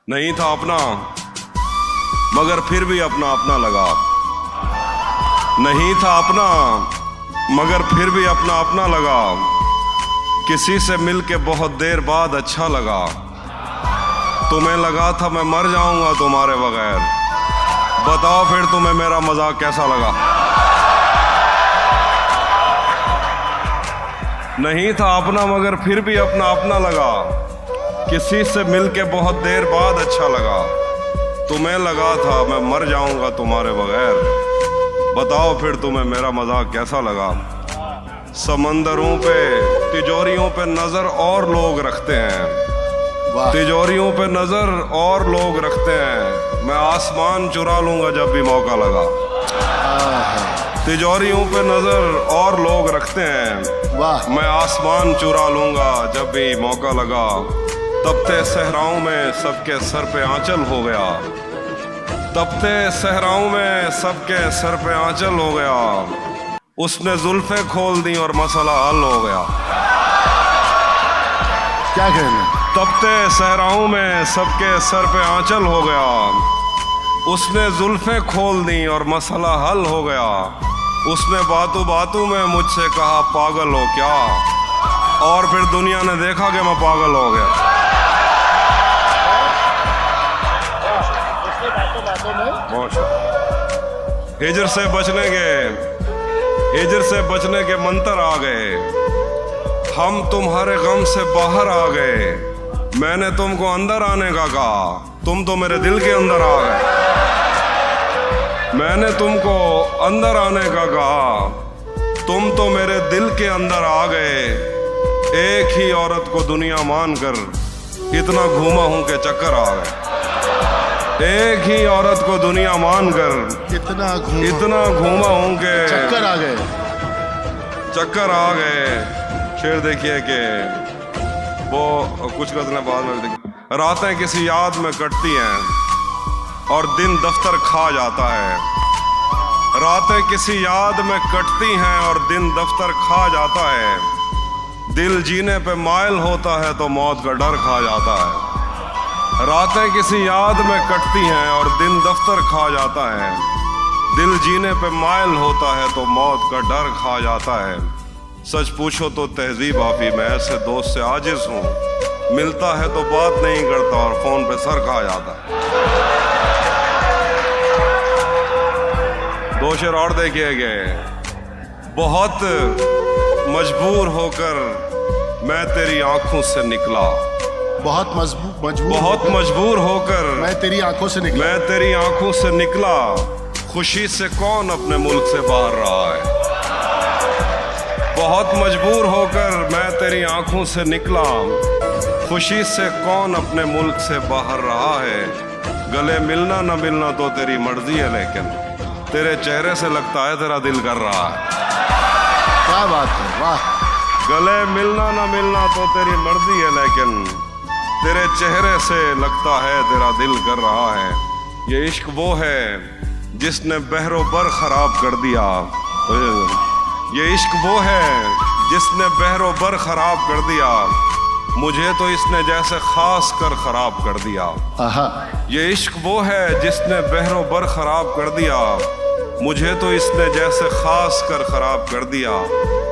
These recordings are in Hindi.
नहीं था अपना मगर फिर भी अपना अपना लगा। नहीं था अपना मगर फिर भी अपना अपना लगा। किसी से मिलके बहुत देर बाद अच्छा लगा। तुम्हें लगा था मैं मर जाऊंगा तुम्हारे बगैर। बताओ फिर तुम्हें मेरा मजाक कैसा लगा। नहीं था अपना मगर फिर भी अपना अपना लगा। किसी से मिलके बहुत देर बाद अच्छा लगा। तुम्हें लगा था मैं मर जाऊंगा तुम्हारे बगैर। बताओ फिर तुम्हें मेरा मजाक कैसा लगा। समंदरों पे तिजोरियों पे नजर और लोग रखते हैं। तिजोरियों पे नजर और लोग रखते हैं। मैं आसमान चुरा लूंगा जब भी मौका लगा। तिजोरियों पे नजर और लोग रखते हैं। मैं आसमान चुरा लूंगा जब भी मौका लगा। तपते सहराओं में सबके सर पे आंचल हो गया। तपते सहराओं में सबके सर पे आंचल हो गया। उसने जुल्फे खोल दी और मसला हल हो गया। क्या कहना। तपते सहराओं में सबके सर पे आंचल हो गया। उसने जुल्फे खोल दी और मसला हल हो गया। उसने बातों बातों में मुझसे कहा पागल हो क्या। और फिर दुनिया ने देखा कि मैं पागल हो गया। हिजर से बचने के मंत्र आ गए। हम तुम्हारे गम से बाहर आ गए। मैंने तुमको अंदर आने का कहा, तुम तो मेरे दिल के अंदर आ गए। मैंने तुमको अंदर आने का कहा, तुम तो मेरे दिल के अंदर आ गए। एक ही औरत को दुनिया मानकर इतना घूमा हूं कि चक्कर आ गए। एक ही औरत को दुनिया मानकर इतना घूमा हूं कि चक्कर आ गए। चक्कर आ गए। शेर देखिए कि वो कुछ गज़लें बाद में देखिए। रातें किसी याद में कटती हैं और दिन दफ्तर खा जाता है। रातें किसी याद में कटती हैं और दिन दफ्तर खा जाता है। दिल जीने पे मायल होता है तो मौत का डर खा जाता है। रातें किसी याद में कटती हैं और दिन दफ्तर खा जाता है। दिल जीने पे मायल होता है तो मौत का डर खा जाता है। सच पूछो तो तहजीब आफी मैं ऐसे दोस्त से आजिज हूँ। मिलता है तो बात नहीं करता और फोन पे सर खा जाता है। दो शेर और देखिए गए। बहुत मजबूर होकर मैं तेरी आंखों से निकला। बहुत मजबूर होकर मैं तेरी आंखों से निकला। खुशी से कौन अपने मुल्क से बाहर रहा है। बहुत मजबूर होकर मैं तेरी आंखों से निकला। खुशी से कौन अपने मुल्क से बाहर रहा है। गले मिलना न मिलना तो तेरी मर्जी है लेकिन तेरे चेहरे से लगता है तेरा दिल कर रहा है। क्या बात है, वाह। गले मिलना न मिलना तो तेरी मर्जी है लेकिन तेरे चेहरे से लगता है तेरा दिल कर रहा है। ये इश्क वो है जिसने बहरो बर खराब कर दिया। ये इश्क वो है जिसने बहरो बर खराब कर दिया। मुझे तो इसने जैसे खास कर खराब कर दिया। ये इश्क वो है जिसने बहरो बर खराब कर दिया। मुझे तो इसने जैसे खास कर खराब कर दिया।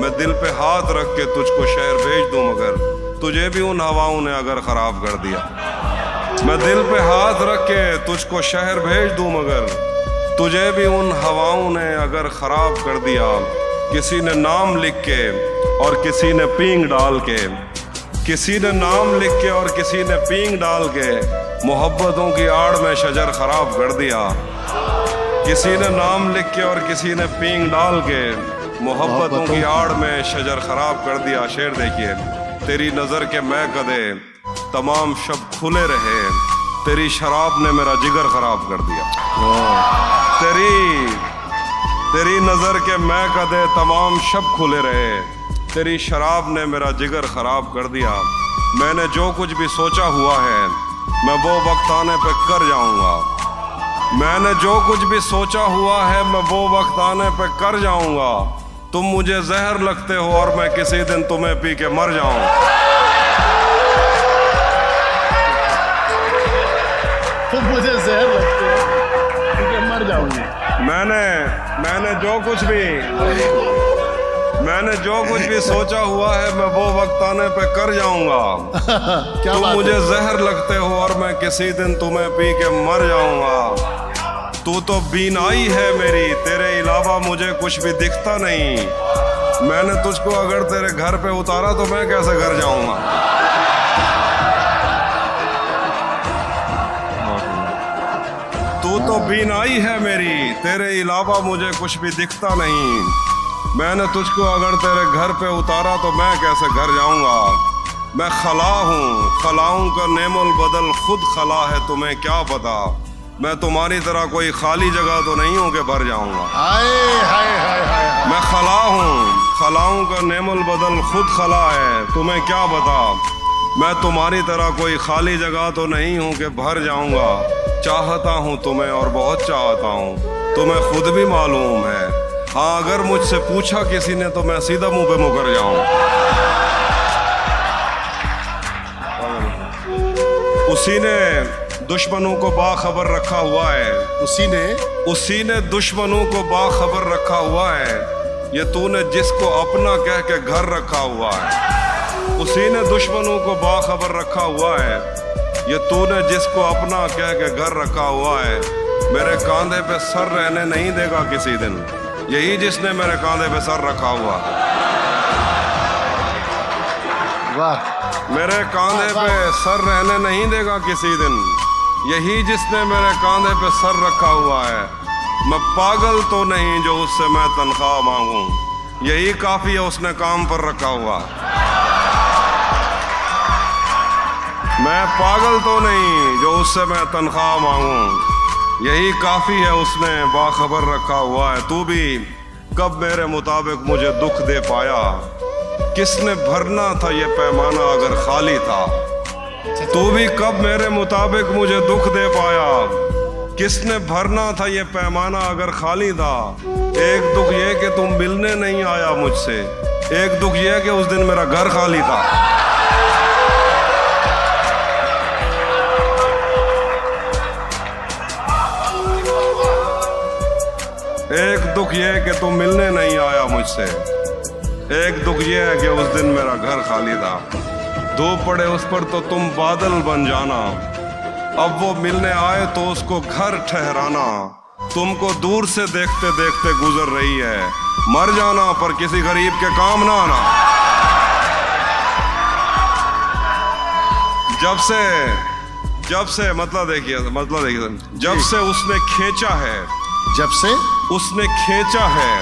मैं दिल पे हाथ रख के तुझको शहर भेज दूं मगर तुझे भी उन हवाओं ने अगर खराब कर दिया। मैं दिल पे हाथ रख के तुझको शहर भेज दूं मगर तुझे भी उन हवाओं ने अगर खराब कर दिया। किसी ने नाम लिख के और किसी ने पींग डाल के, किसी ने नाम लिख के और किसी ने पींग डाल के मोहब्बतों की आड़ में शजर खराब कर दिया। किसी ने नाम लिख के और किसी ने पींग डाल के मोहब्बतों की आड़ में शजर खराब कर दिया। शेर देखिए। तेरी नजर के मैं कदे तमाम शब खुले रहे। तेरी शराब ने मेरा जिगर खराब कर दिया। तेरी नजर के मैं कदे तमाम शब खुले रहे। तेरी शराब ने मेरा जिगर खराब कर दिया। मैंने जो कुछ भी सोचा हुआ है मैं वो वक्त आने पे कर जाऊंगा। मैंने जो कुछ भी सोचा हुआ है मैं वो वक्त आने पे कर जाऊंगा। तुम मुझे जहर लगते हो और मैं किसी दिन तुम्हें पी के मर जाऊं। तो मुझे जहर लगते हैं क्योंकि मर जाऊंगी। मैंने जो कुछ भी सोचा हुआ है मैं वो वक्त आने पे कर जाऊंगा। क्या तुम बात मुझे है? जहर लगते हो और मैं किसी दिन तुम्हें पी के मर जाऊंगा। तू तो बीनाई है मेरी, तेरे अलावा मुझे कुछ भी दिखता नहीं। मैंने तुझको अगर तेरे घर पे उतारा तो मैं कैसे घर जाऊंगा। तू तो बीनाई है मेरी, तेरे अलावा मुझे कुछ भी दिखता नहीं। मैंने तुझको अगर तेरे घर पे उतारा तो मैं कैसे घर जाऊंगा। मैं खला हूँ, खलाऊं का नेमुल बदल खुद खला है, तुम्हें क्या पता। मैं तुम्हारी तरह कोई खाली जगह तो नहीं हूँ कि भर जाऊंगा। हाय हाय हाय हाय। मैं खला हूँ, खलाऊं का नेमुल बदल खुद खला है, तुम्हें क्या पता। मैं तुम्हारी तरह कोई खाली जगह तो नहीं हूँ कि भर जाऊंगा। चाहता हूँ तुम्हें और बहुत चाहता हूँ, तुम्हें खुद भी मालूम है। हाँ, अगर मुझसे पूछा किसी ने तो मैं सीधा मुंह पे मुकर जाऊं। उसी ने दुश्मनों को बाखबर रखा हुआ है, उसी ने दुश्मनों को बाखबर रखा हुआ है। ये तूने जिसको अपना कह के घर रखा हुआ है, उसी ने दुश्मनों को बाखबर रखा हुआ है। ये तूने जिसको अपना कह के घर रखा हुआ है, मेरे कांधे पे सर रहने नहीं देगा किसी दिन। यही जिसने मेरे कांधे पे सर रखा हुआ, वाह। मेरे कांधे पे सर रहने नहीं देगा किसी दिन। यही जिसने मेरे कांधे पे सर रखा हुआ है। मैं पागल तो नहीं जो उससे मैं तनख्वाह मांगूं, यही काफी है उसने काम पर रखा हुआ। मैं पागल तो नहीं जो उससे मैं तनख्वाह मांगूं, यही काफी है उसने बाखबर रखा हुआ है। तू भी कब मेरे मुताबिक मुझे दुख दे पाया, किसने भरना था ये पैमाना अगर खाली था। तू भी कब मेरे मुताबिक मुझे दुख दे पाया, किसने भरना था ये पैमाना अगर खाली था। एक दुख ये कि तुम मिलने नहीं आया मुझसे, एक दुख ये कि उस दिन मेरा घर खाली था। एक दुख ये है कि तुम मिलने नहीं आया मुझसे, एक दुख ये है कि उस दिन मेरा घर खाली था। धूप पड़े उस पर तो तुम बादल बन जाना, अब वो मिलने आए तो उसको घर ठहराना। तुमको दूर से देखते देखते गुजर रही है, मर जाना पर किसी गरीब के काम ना आना। जब से मतलब देखिए जब से उसने खींचा है, जब से उसने खींचा है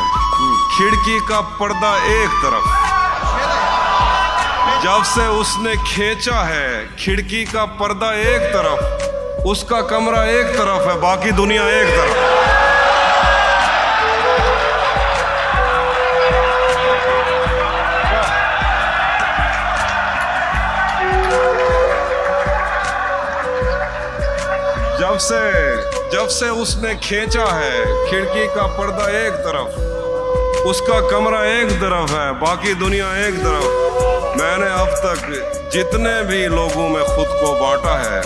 खिड़की का पर्दा एक तरफ। जब से उसने खींचा है खिड़की का पर्दा एक तरफ, उसका कमरा एक तरफ है, बाकी दुनिया एक तरफ। जब से उसने खींचा है खिड़की का पर्दा एक तरफ, उसका कमरा एक तरफ है, बाकी दुनिया एक तरफ। मैंने अब तक जितने भी लोगों में खुद को बांटा है,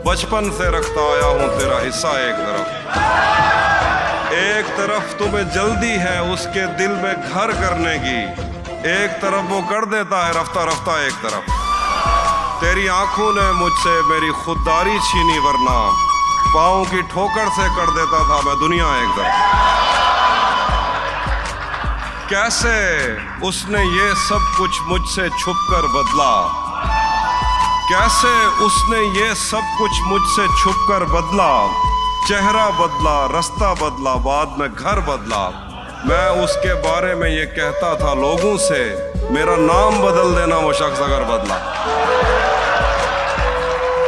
बचपन से रखता आया हूं तेरा हिस्सा एक तरफ तुम्हें जल्दी है उसके दिल में घर करने की, एक तरफ वो कर देता है रफ्ता रफ्ता एक तरफ। तेरी आंखों ने मुझसे मेरी खुददारी छीनी, वरना पाँव की ठोकर से कर देता था मैं दुनिया एक तरफ। कैसे उसने ये सब कुछ मुझसे छुपकर बदला, कैसे उसने ये सब कुछ मुझसे छुपकर बदला। चेहरा बदला, रास्ता बदला, बाद में घर बदला। मैं उसके बारे में ये कहता था लोगों से, मेरा नाम बदल देना वो शख्स अगर बदला।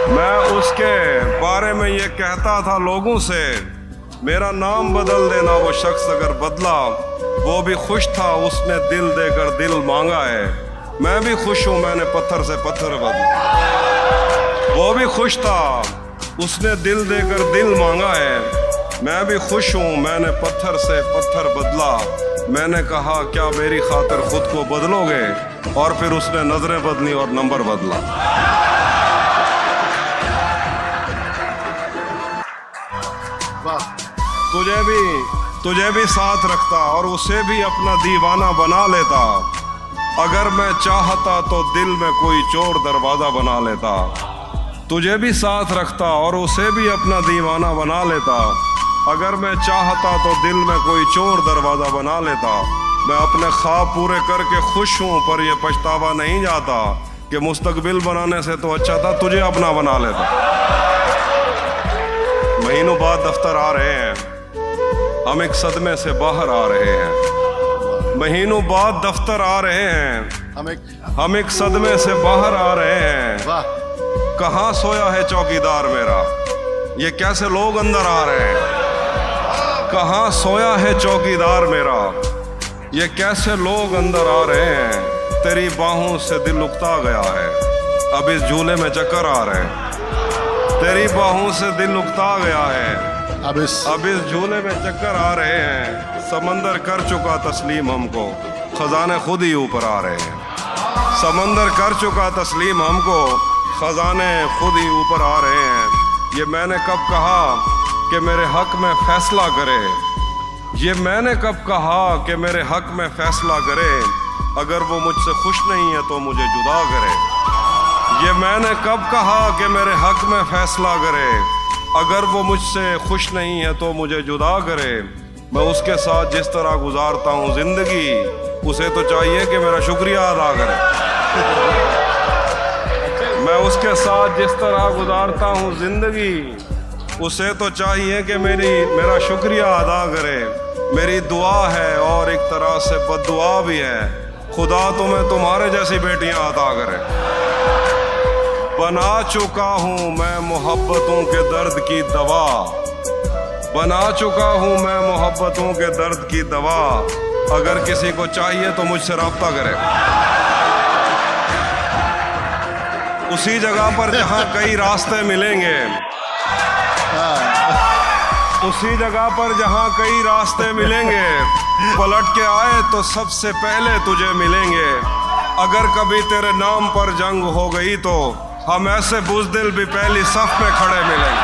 मैं उसके बारे में ये कहता था लोगों से, मेरा नाम बदल देना वो शख्स अगर बदला। वो भी खुश था उसने दिल देकर दिल मांगा है, मैं भी खुश हूँ मैंने पत्थर से पत्थर बदला। वो भी खुश था उसने दिल देकर दिल मांगा है, मैं भी खुश हूँ मैंने पत्थर से पत्थर बदला। मैंने कहा क्या मेरी खातिर खुद को बदलोगे, और फिर उसने नजरें बदली और नंबर बदला। वाह। तुझे भी साथ रखता और उसे भी अपना दीवाना बना लेता। अगर मैं चाहता तो दिल में कोई चोर दरवाजा बना लेता। तुझे भी साथ रखता और उसे भी अपना दीवाना बना लेता। अगर मैं चाहता तो दिल में कोई चोर दरवाजा बना लेता। मैं अपने ख्वाब पूरे करके खुश हूँ, पर यह पछतावा नहीं जाता कि मुस्तकबिल बनाने से तो अच्छा था तुझे अपना बना लेता। महीनों बाद दफ्तर आ रहे हैं, हम एक सदमे से बाहर आ रहे हैं। महीनों बाद दफ्तर आ रहे हैं, हम एक सदमे से बाहर आ रहे हैं। वाह। कहाँ सोया है चौकीदार मेरा, ये कैसे लोग अंदर आ रहे हैं। कहाँ सोया है चौकीदार मेरा, ये कैसे लोग अंदर आ रहे हैं। तेरी बाहों से दिल उकता गया है, अब इस झूले में चक्कर आ रहे हैं। तेरी बाहों से दिल उकता गया है, अब इस झूले में चक्कर आ रहे हैं। समंदर कर चुका तस्लीम हमको, खजाने खुद ही ऊपर आ रहे हैं। समंदर कर चुका तस्लीम हमको, खजाने खुद ही ऊपर आ रहे हैं। ये मैंने कब कहा कि मेरे हक में फैसला करे। ये मैंने कब कहा कि मेरे हक में फैसला करे। अगर वो मुझसे खुश नहीं है तो मुझे जुदा करे। ये मैंने कब कहा कि मेरे हक में फैसला करे। अगर वो मुझसे खुश नहीं है तो मुझे जुदा करे। मैं उसके साथ जिस तरह गुजारता हूँ जिंदगी, उसे तो चाहिए कि मेरा शुक्रिया अदा करे। मैं उसके साथ जिस तरह गुजारता हूँ जिंदगी, उसे तो चाहिए कि मेरा शुक्रिया अदा करे। मेरी दुआ है और एक तरह से बद्दुआ भी है, खुदा तुम्हें तुम्हारे जैसी बेटियां अता करे। बना चुका हूँ मैं मोहब्बतों के दर्द की दवा। बना चुका हूँ मैं मोहब्बतों के दर्द की दवा। अगर किसी को चाहिए तो मुझसे रब्ता करे। उसी जगह पर जहाँ कई रास्ते मिलेंगे, उसी जगह पर जहाँ कई रास्ते मिलेंगे, पलट के आए तो सबसे पहले तुझे मिलेंगे। अगर कभी तेरे नाम पर जंग हो गई तो हम ऐसे बुज़दिल भी पहली सफ में खड़े मिलेंगे।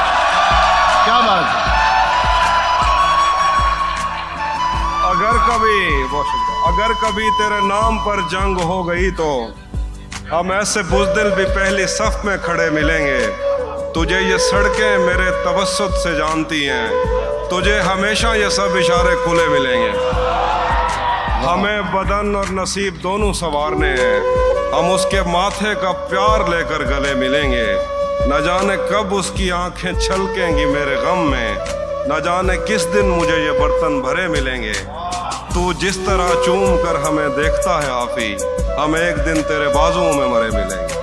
क्या बात है। अगर कभी तेरे नाम पर जंग हो गई तो हम ऐसे बुज़दिल भी पहली सफ में खड़े मिलेंगे। तुझे ये सड़कें मेरे तवस्सुत से जानती हैं, तुझे हमेशा ये सब इशारे खुले मिलेंगे। हमें बदन और नसीब दोनों संवारने हैं, हम उसके माथे का प्यार लेकर गले मिलेंगे। न जाने कब उसकी आंखें छलकेंगी मेरे गम में, न जाने किस दिन मुझे ये बर्तन भरे मिलेंगे। तू जिस तरह चूम कर हमें देखता है आफी, हम एक दिन तेरे बाजुओं में मरे मिलेंगे।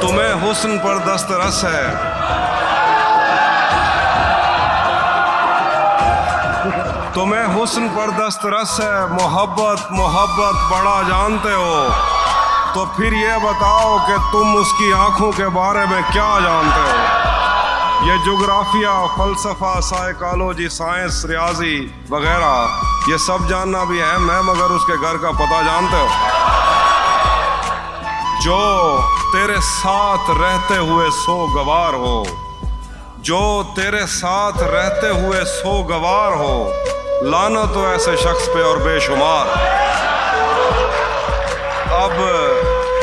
तुम्हें हुस्न पर दस्तरस है, तुम्हें हुस्न पर दस्तरस है। मोहब्बत मोहब्बत बड़ा जानते हो, तो फिर ये बताओ कि तुम उसकी आंखों के बारे में क्या जानते हो। ये जोग्राफिया, फलसफा, साइकोलॉजी, साइंस, रियाजी वगैरह ये सब जानना भी अहम है, मगर उसके घर का पता जानते हो। जो तेरे साथ रहते हुए सो गवार हो, जो तेरे साथ रहते हुए सो गवार हो, लानत तो ऐसे शख्स पे और बेशुमार।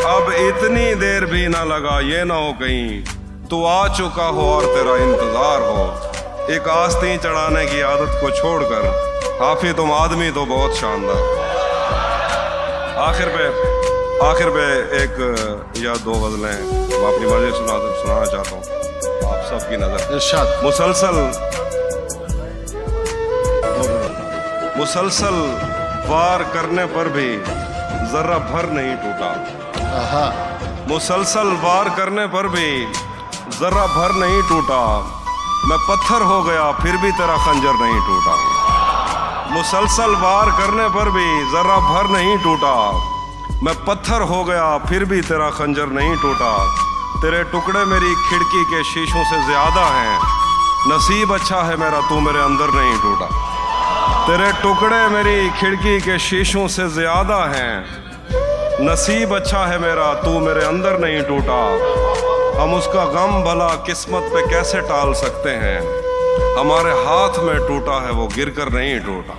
अब इतनी देर भी ना लगा, ये ना हो कहीं तू आ चुका हो और तेरा इंतजार हो। एक आस्तीन चढ़ाने की आदत को छोड़कर काफी तुम आदमी तो बहुत शानदार। आखिर पे एक या दो गजलें मैं अपनी मर्जी सुनाना चाहता हूँ आप सबकी नजर। मुसलसल वार करने पर भी जरा भर नहीं टूटा। मुसलसल वार करने पर भी जरा भर नहीं टूटा। मैं पत्थर हो गया फिर भी तेरा खंजर नहीं टूटा। मुसलसल वार करने पर भी जरा भर नहीं टूटा। मैं पत्थर हो गया फिर भी तेरा खंजर नहीं टूटा। तेरे टुकड़े मेरी खिड़की के शीशों से ज्यादा हैं। नसीब अच्छा है मेरा तू मेरे अंदर नहीं टूटा। तेरे टुकड़े मेरी खिड़की के शीशों से ज्यादा हैं। नसीब अच्छा है मेरा तू मेरे अंदर नहीं टूटा। हम उसका गम भला किस्मत पे कैसे टाल सकते हैं। हमारे हाथ में टूटा है वो गिरकर नहीं टूटा।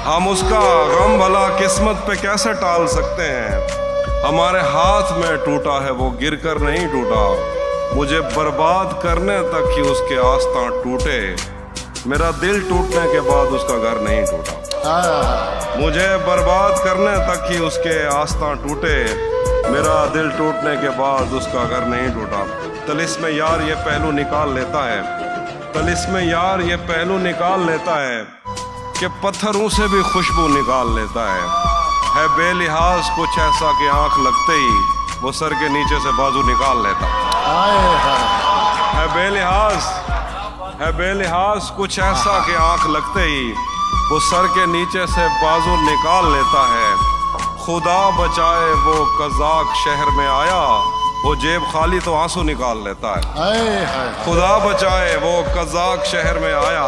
हम उसका गम भला किस्मत पे कैसे टाल सकते हैं। हमारे हाथ में टूटा है वो गिरकर नहीं टूटा। मुझे बर्बाद करने तक ही उसके आस्था टूटे। मेरा दिल टूटने के बाद उसका घर नहीं टूटा। मुझे बर्बाद करने तक ही उसके आस्था टूटे। मेरा दिल टूटने के बाद उसका घर नहीं टूटा। तिलिस्म यार ये पहलू निकाल लेता है। तिलिस्म यार ये पहलू निकाल लेता है कि पत्थरों से भी खुशबू निकाल लेता है बेलिहाज कुछ ऐसा कि आंख लगते ही वो सर के नीचे से बाजू निकाल लेता है बेलिहाज कुछ ऐसा कि आंख लगते ही वो सर के नीचे से बाजू निकाल लेता है। खुदा बचाए वो कज़ाक शहर में आया, वो जेब खाली तो आंसू निकाल लेता है। खुदा बचाए वो कज़ाक शहर में आया,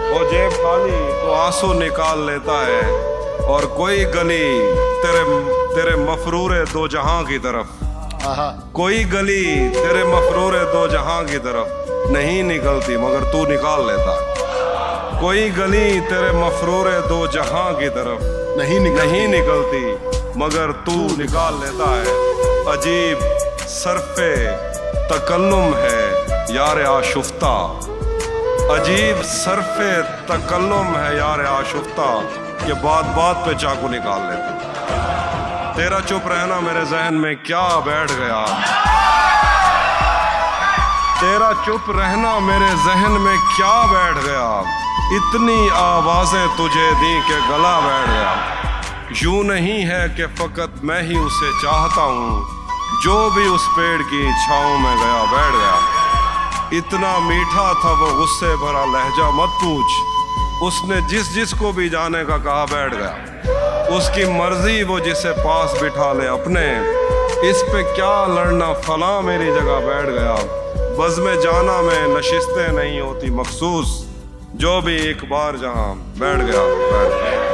वो जेब खाली तो आंसू निकाल लेता है। और कोई गली तेरे मफरूरे दो जहां की तरफ, कोई गली तेरे मफरूरे दो जहां की तरफ नहीं निकलती मगर तू निकाल लेता है। कोई गली तेरे मफरूरे दो जहां की तरफ नहीं निकलती मगर तू निकाल लेता है। अजीब सरफे तकल्लुम है यार आशुफ्ता, अजीब सरफे तकल्लुम है यार आशुफ्ता कि बात बात पे चाकू निकाल लेता। तेरा चुप रहना मेरे जहन में क्या बैठ गया, तेरा चुप रहना मेरे जहन में क्या बैठ गया। इतनी आवाजें तुझे दी के गला बैठ गया। यूं नहीं है कि फकत मैं ही उसे चाहता हूँ, जो भी उस पेड़ की छाँव में गया बैठ गया। इतना मीठा था वो गुस्से भरा लहजा मत पूछ, उसने जिस को भी जाने का कहा बैठ गया। उसकी मर्जी वो जिसे पास बिठा ले अपने, इस पे क्या लड़ना फला मेरी जगह बैठ गया। बज़ में जाना में नशिस्तें नहीं होती मखसूस, जो भी एक बार जहां बैठ गया बैठ गया।